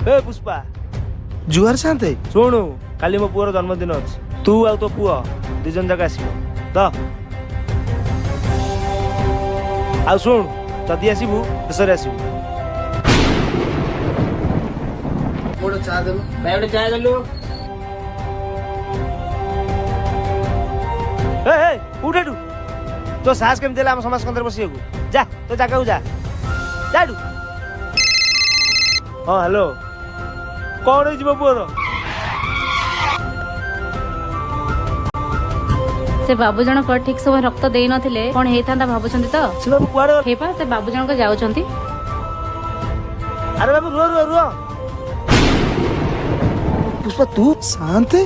ए पुष्पा जुआर शांते शुणु काली मो पुअर जन्मदिन अच्छी तू आ तो पुआ दी जन जाक आसब तो आ शुण जदि आसबू शेष आसबू गोटे चा देलु भाई गोटे चाय देलु उठ एठू तो साहस केमती देला हम समाज केंद्र बसिया जा तो जगह जा जाडू हाँ हेलो कौन हो पुअर से बाबू जन ठीक समय रक्त दे नथिले कोन हेता भाबुछंती तो से बाबू कुआड़े हेपा से बाबू जन को जाउछंती। अरे बाबू रुआ रुआ रुआ पुष्पा तू शांते